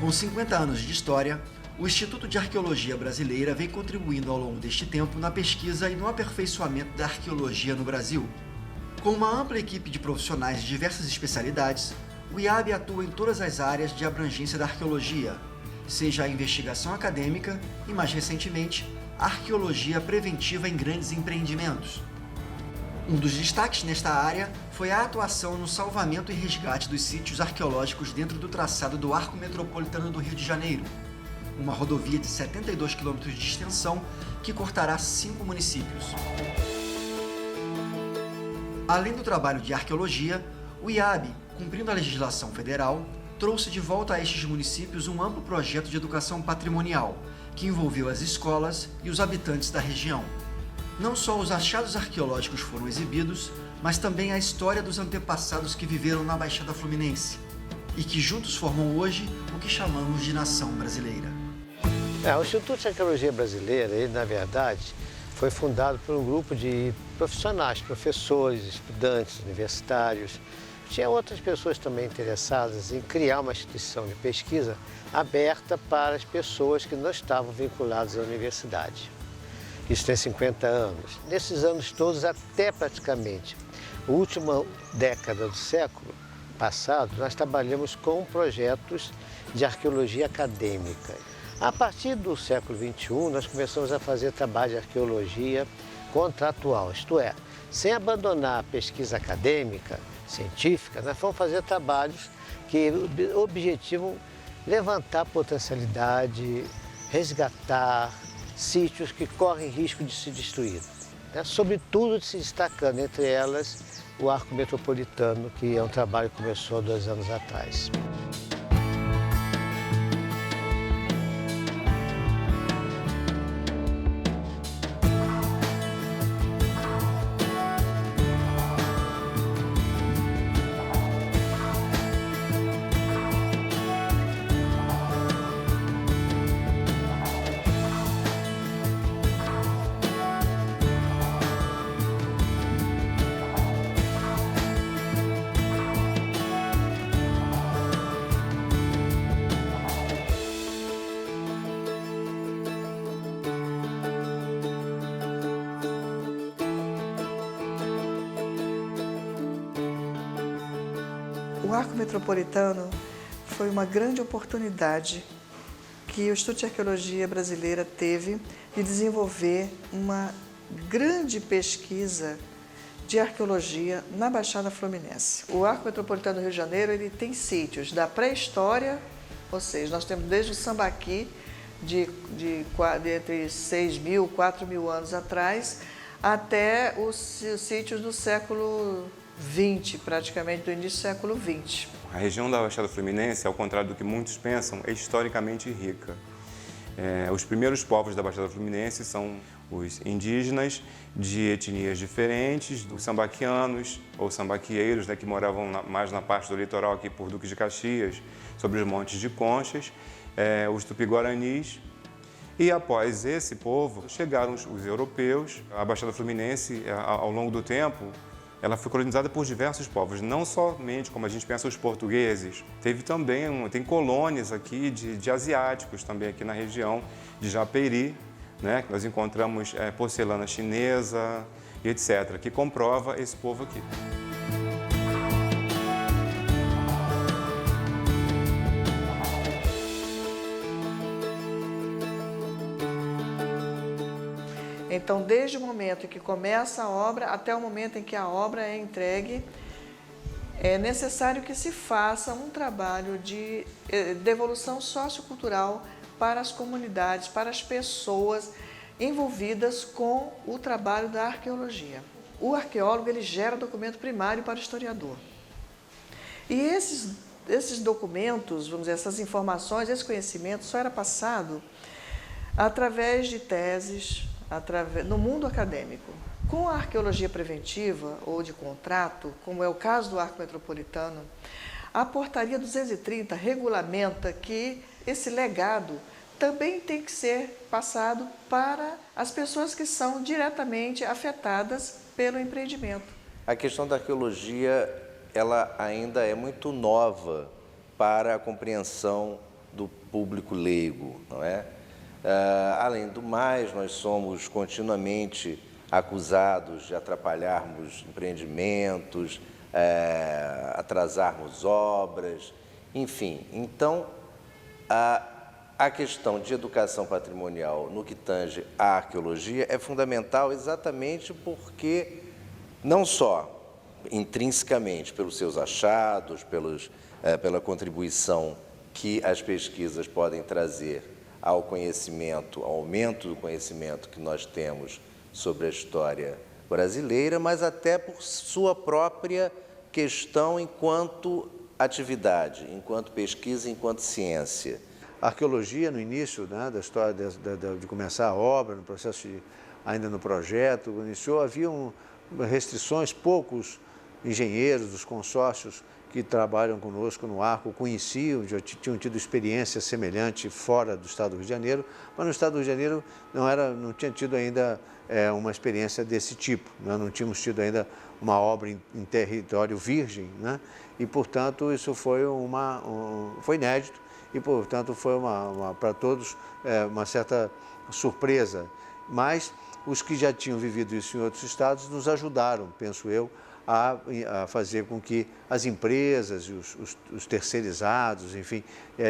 Com 50 anos de história, o Instituto de Arqueologia Brasileira vem contribuindo ao longo deste tempo na pesquisa e no aperfeiçoamento da arqueologia no Brasil. Com uma ampla equipe de profissionais de diversas especialidades, o IAB atua em todas as áreas de abrangência da arqueologia, seja a investigação acadêmica e, mais recentemente, a arqueologia preventiva em grandes empreendimentos. Um dos destaques nesta área foi a atuação no salvamento e resgate dos sítios arqueológicos dentro do traçado do Arco Metropolitano do Rio de Janeiro, uma rodovia de 72 km de extensão que cortará 5 municípios. Além do trabalho de arqueologia, o IAB, cumprindo a legislação federal, trouxe de volta a estes municípios um amplo projeto de educação patrimonial, que envolveu as escolas e os habitantes da região. Não só os achados arqueológicos foram exibidos, mas também a história dos antepassados que viveram na Baixada Fluminense e que juntos formam hoje o que chamamos de nação brasileira. O Instituto de Arqueologia Brasileira, ele, na verdade, foi fundado por um grupo de profissionais, professores, estudantes, universitários. Tinha outras pessoas também interessadas em criar uma instituição de pesquisa aberta para as pessoas que não estavam vinculadas à universidade. Isso tem 50 anos. Nesses anos todos, até praticamente a última década do século passado, nós trabalhamos com projetos de arqueologia acadêmica. A partir do século XXI, nós começamos a fazer trabalho de arqueologia contratual, isto é, sem abandonar a pesquisa acadêmica, científica, nós vamos fazer trabalhos que objetivam levantar potencialidade, resgatar sítios que correm risco de se destruir. Sobretudo se destacando entre elas o Arco Metropolitano, que é um trabalho que começou há 2 anos atrás. O Arco Metropolitano foi uma grande oportunidade que o Instituto de Arqueologia Brasileira teve de desenvolver uma grande pesquisa de arqueologia na Baixada Fluminense. O Arco Metropolitano do Rio de Janeiro ele tem sítios da pré-história, ou seja, nós temos desde o Sambaqui, de entre 6.000 e 4.000 anos atrás, até os sítios do século XX, praticamente do início do século XX. A região da Baixada Fluminense, ao contrário do que muitos pensam, é historicamente rica. Os primeiros povos da Baixada Fluminense são os indígenas de etnias diferentes, os sambaquianos ou sambaquieiros, que moravam mais na parte do litoral aqui por Duque de Caxias, sobre os montes de Conchas, os tupi-guaranis. E após esse povo, chegaram os europeus. A Baixada Fluminense, ao longo do tempo, ela foi colonizada por diversos povos, não somente, como a gente pensa, os portugueses. Tem colônias aqui de asiáticos também aqui na região, de Japeri, que nós encontramos porcelana chinesa e etc., que comprova esse povo aqui. Então, desde o momento em que começa a obra até o momento em que a obra é entregue, é necessário que se faça um trabalho de devolução sociocultural para as comunidades, para as pessoas envolvidas com o trabalho da arqueologia. O arqueólogo ele gera documento primário para o historiador. E esses documentos, vamos dizer, essas informações, esse conhecimento só era passado através de teses, no mundo acadêmico. Com a arqueologia preventiva ou de contrato, como é o caso do Arco Metropolitano, a Portaria 230 regulamenta que esse legado também tem que ser passado para as pessoas que são diretamente afetadas pelo empreendimento. A questão da arqueologia, ela ainda é muito nova para a compreensão público leigo, não é? Além do mais, nós somos continuamente acusados de atrapalharmos empreendimentos, atrasarmos obras, enfim. Então, a questão de educação patrimonial no que tange à arqueologia é fundamental exatamente porque, não só intrinsecamente pelos seus achados, pela contribuição que as pesquisas podem trazer ao conhecimento, ao aumento do conhecimento que nós temos sobre a história brasileira, mas até por sua própria questão enquanto atividade, enquanto pesquisa, enquanto ciência. A arqueologia, no início, né, da história de começar a obra, no processo ainda no projeto, iniciou, havia restrições, poucos engenheiros dos consórcios que trabalham conosco no Arco conheciam, já tinham tido experiência semelhante fora do Estado do Rio de Janeiro, mas no Estado do Rio de Janeiro não tinha tido ainda uma experiência desse tipo, né? Não tínhamos tido ainda uma obra em território virgem, né? E, portanto, isso foi inédito e, portanto, foi para todos uma certa surpresa. Mas os que já tinham vivido isso em outros estados nos ajudaram, penso eu, a fazer com que as empresas e os terceirizados, enfim,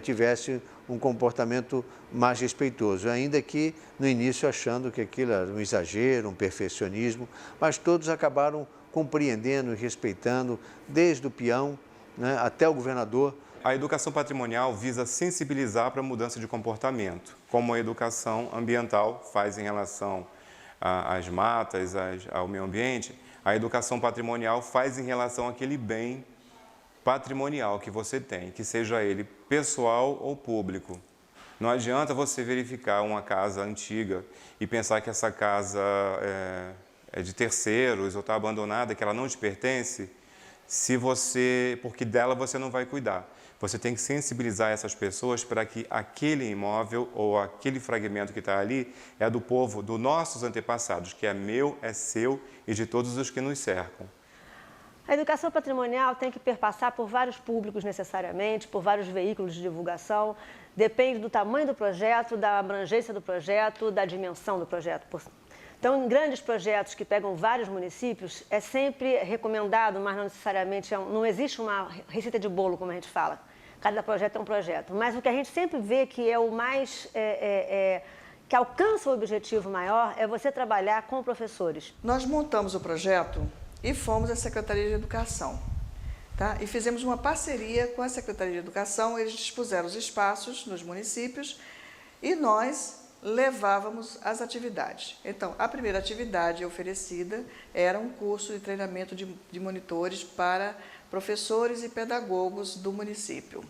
tivessem um comportamento mais respeitoso, ainda que no início achando que aquilo era um exagero, um perfeccionismo, mas todos acabaram compreendendo e respeitando, desde o peão, né, até o governador. A educação patrimonial visa sensibilizar para a mudança de comportamento, como a educação ambiental faz em relação às matas, ao meio ambiente. A educação patrimonial faz em relação àquele bem patrimonial que você tem, que seja ele pessoal ou público. Não adianta você verificar uma casa antiga e pensar que essa casa é de terceiros ou está abandonada, que ela não te pertence, porque dela você não vai cuidar. Você tem que sensibilizar essas pessoas para que aquele imóvel ou aquele fragmento que está ali é do povo, dos nossos antepassados, que é meu, é seu e de todos os que nos cercam. A educação patrimonial tem que perpassar por vários públicos necessariamente, por vários veículos de divulgação. Depende do tamanho do projeto, da abrangência do projeto, da dimensão do projeto. Então, em grandes projetos que pegam vários municípios, é sempre recomendado, mas não necessariamente, não existe uma receita de bolo, como a gente fala. Cada projeto é um projeto. Mas o que a gente sempre vê que é o mais, que alcança o objetivo maior, é você trabalhar com professores. Nós montamos o projeto e fomos à Secretaria de Educação, tá? E fizemos uma parceria com a Secretaria de Educação, eles dispuseram os espaços nos municípios e nós levávamos as atividades. Então, a primeira atividade oferecida era um curso de treinamento de monitores para professores e pedagogos do município,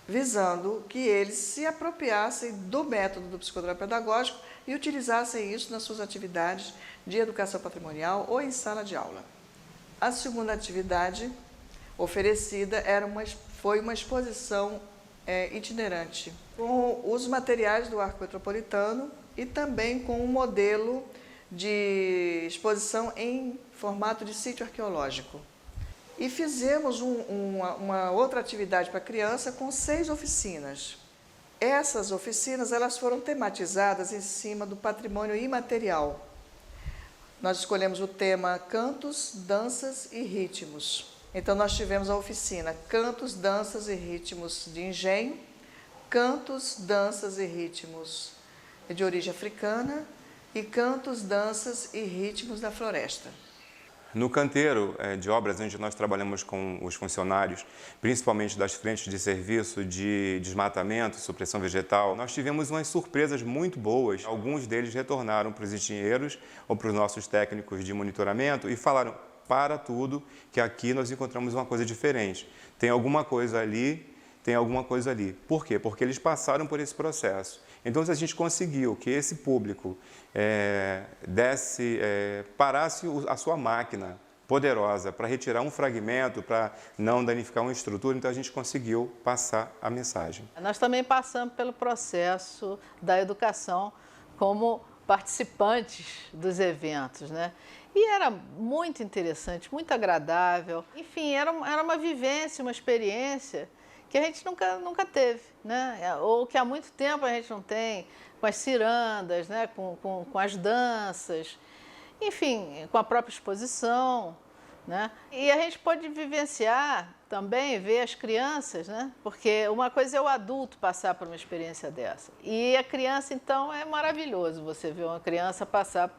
visando que eles se apropriassem do método do psicodrama pedagógico e utilizassem isso nas suas atividades de educação patrimonial ou em sala de aula. A segunda atividade oferecida foi uma exposição itinerante, com os materiais do Arco Metropolitano e também com um modelo de exposição em formato de sítio arqueológico. E fizemos uma outra atividade para criança com 6 oficinas. Essas oficinas elas foram tematizadas em cima do patrimônio imaterial. Nós escolhemos o tema Cantos, Danças e Ritmos. Então, nós tivemos a oficina Cantos, Danças e Ritmos de Engenho, Cantos, Danças e Ritmos de origem africana e Cantos, Danças e Ritmos da Floresta. No canteiro de obras, onde nós trabalhamos com os funcionários, principalmente das frentes de serviço de desmatamento, supressão vegetal, nós tivemos umas surpresas muito boas. Alguns deles retornaram para os engenheiros ou para os nossos técnicos de monitoramento e falaram: para tudo, que aqui nós encontramos uma coisa diferente. Tem alguma coisa ali, tem alguma coisa ali. Por quê? Porque eles passaram por esse processo. Então, se a gente conseguiu que esse público parasse a sua máquina poderosa para retirar um fragmento, para não danificar uma estrutura, então a gente conseguiu passar a mensagem. Nós também passamos pelo processo da educação como participantes dos eventos, né? E era muito interessante, muito agradável. Enfim, era uma vivência, uma experiência que a gente nunca teve, né? Ou que há muito tempo a gente não tem, com as cirandas, né? com as danças, enfim, com a própria exposição, né? E a gente pode vivenciar também, ver as crianças, né? Porque uma coisa é o adulto passar por uma experiência dessa. E a criança, então, é maravilhoso você ver uma criança passar,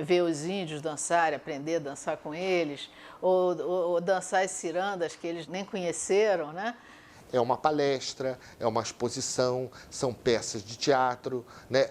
ver os índios dançarem, aprender a dançar com eles, ou dançar as cirandas que eles nem conheceram, né? É uma palestra, é uma exposição, são peças de teatro, né?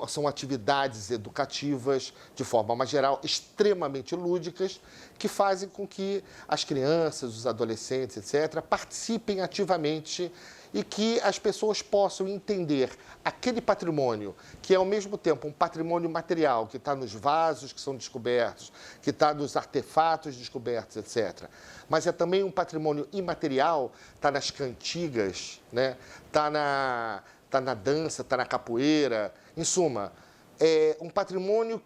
São atividades educativas, de forma mais geral, extremamente lúdicas, que fazem com que as crianças, os adolescentes, etc., participem ativamente e que as pessoas possam entender aquele patrimônio, que é ao mesmo tempo um patrimônio material, que está nos vasos que são descobertos, que está nos artefatos descobertos, etc. Mas é também um patrimônio imaterial, está nas cantigas, né? Tá na dança, está na capoeira. Em suma, é um patrimônio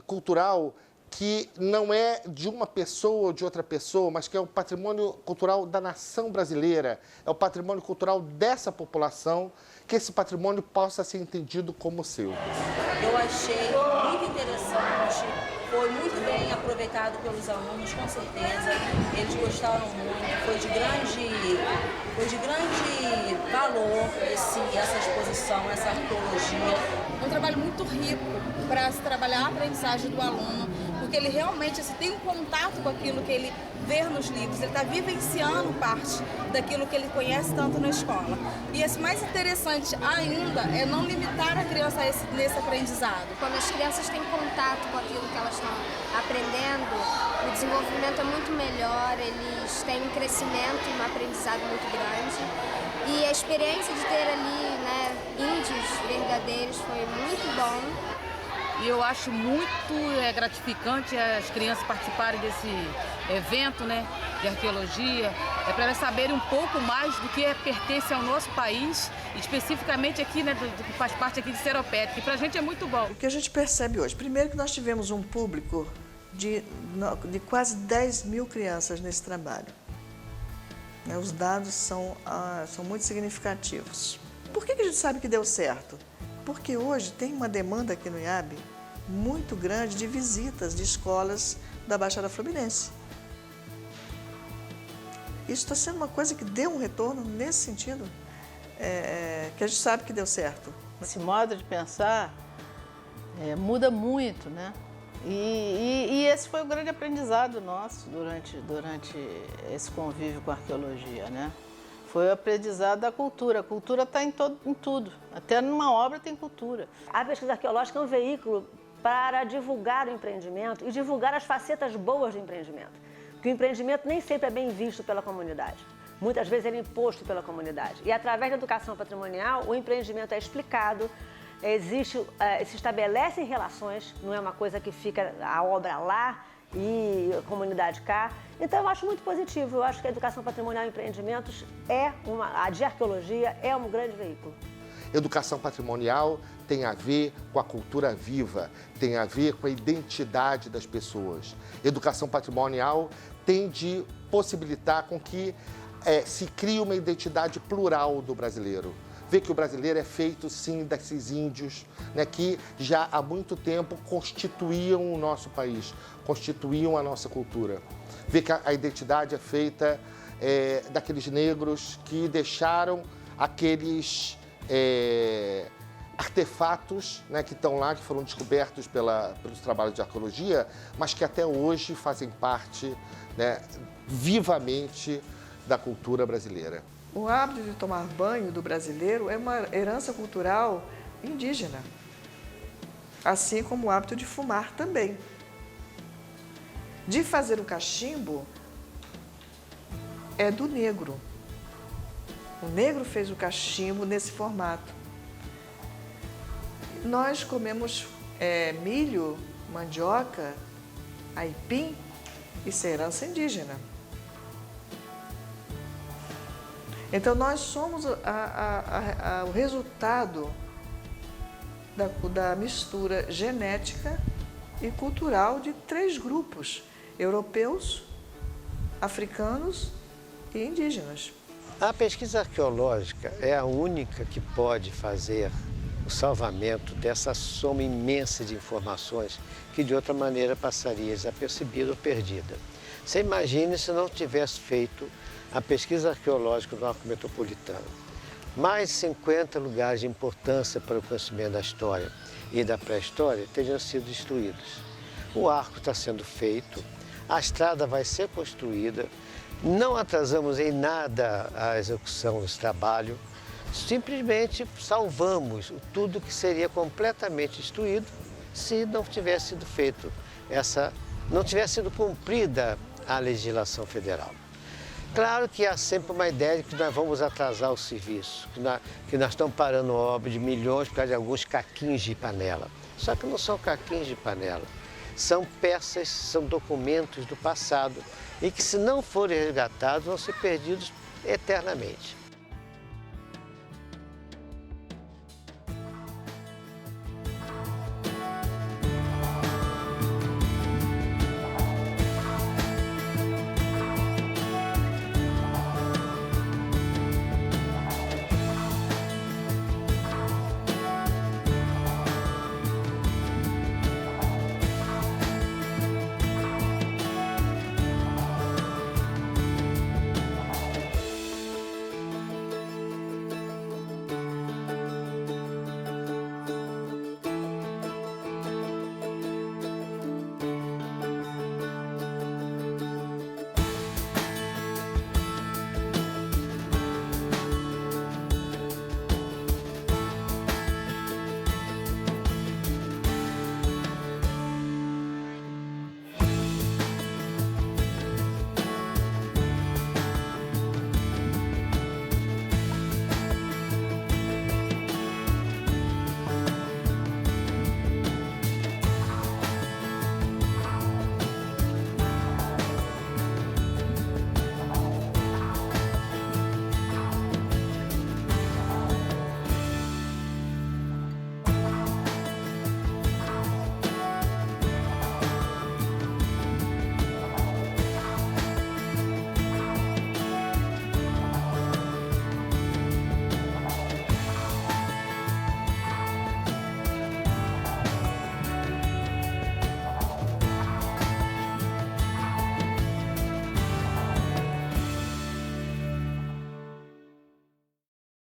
cultural que não é de uma pessoa ou de outra pessoa, mas que é o patrimônio cultural da nação brasileira, é o patrimônio cultural dessa população, que esse patrimônio possa ser entendido como seu. Eu achei muito interessante, foi muito bem aproveitado pelos alunos, com certeza, eles gostaram muito, foi de grande valor essa exposição, essa arqueologia. Um trabalho muito rico para se trabalhar a aprendizagem do aluno, porque ele realmente tem um contato com aquilo que ele vê nos livros, ele está vivenciando parte daquilo que ele conhece tanto na escola. E esse mais interessante ainda é não limitar a criança nesse aprendizado. Quando as crianças têm contato com aquilo que elas estão aprendendo, o desenvolvimento é muito melhor, eles têm um crescimento, um aprendizado muito grande. E a experiência de ter ali, né, índios verdadeiros foi muito bom. E eu acho muito gratificante as crianças participarem desse evento, né, de arqueologia, para elas saberem um pouco mais do que pertence ao nosso país, especificamente aqui, né, do que faz parte aqui de Seropédica, que para a gente é muito bom. O que a gente percebe hoje, primeiro que nós tivemos um público de quase 10 mil crianças nesse trabalho. Os dados são muito significativos. Por que a gente sabe que deu certo? Porque hoje tem uma demanda aqui no IAB muito grande de visitas de escolas da Baixada Fluminense. Isso está sendo uma coisa que deu um retorno nesse sentido, que a gente sabe que deu certo. Esse modo de pensar muda muito, né? E esse foi o grande aprendizado nosso durante esse convívio com a arqueologia, né? Foi o aprendizado da cultura. A cultura está em tudo. Até numa obra tem cultura. A pesquisa arqueológica é um veículo para divulgar o empreendimento e divulgar as facetas boas do empreendimento. Porque o empreendimento nem sempre é bem visto pela comunidade. Muitas vezes ele é imposto pela comunidade. E através da educação patrimonial, o empreendimento é explicado, se estabelecem relações, não é uma coisa que fica a obra lá e a comunidade cá. Então eu acho muito positivo, eu acho que a educação patrimonial e empreendimentos a de arqueologia é um grande veículo. Educação patrimonial tem a ver com a cultura viva, tem a ver com a identidade das pessoas. Educação patrimonial tem de possibilitar com que se crie uma identidade plural do brasileiro. Ver que o brasileiro é feito, sim, desses índios, né, que já há muito tempo constituíam o nosso país, constituíam a nossa cultura. Ver que a identidade é feita daqueles negros que deixaram aqueles artefatos, né, que estão lá, que foram descobertos pelos trabalhos de arqueologia, mas que até hoje fazem parte, né, vivamente da cultura brasileira. O hábito de tomar banho do brasileiro é uma herança cultural indígena, assim como o hábito de fumar também. De fazer o cachimbo é do negro. O negro fez o cachimbo nesse formato. Nós comemos milho, mandioca, aipim, isso é herança indígena. Então, nós somos o resultado da mistura genética e cultural de 3 grupos: europeus, africanos e indígenas. A pesquisa arqueológica é a única que pode fazer o salvamento dessa soma imensa de informações que de outra maneira passaria desapercebida ou perdida. Você imagine se não tivesse feito a pesquisa arqueológica do Arco Metropolitano. Mais de 50 lugares de importância para o conhecimento da história e da pré-história teriam sido destruídos. O arco está sendo feito, a estrada vai ser construída, não atrasamos em nada a execução desse trabalho, simplesmente salvamos tudo que seria completamente destruído se não tivesse sido feito não tivesse sido cumprida a legislação federal. Claro que há sempre uma ideia de que nós vamos atrasar o serviço, que nós estamos parando obra de milhões por causa de alguns caquinhos de panela. Só que não são caquinhos de panela, são peças, são documentos do passado e que, se não forem resgatados, vão ser perdidos eternamente.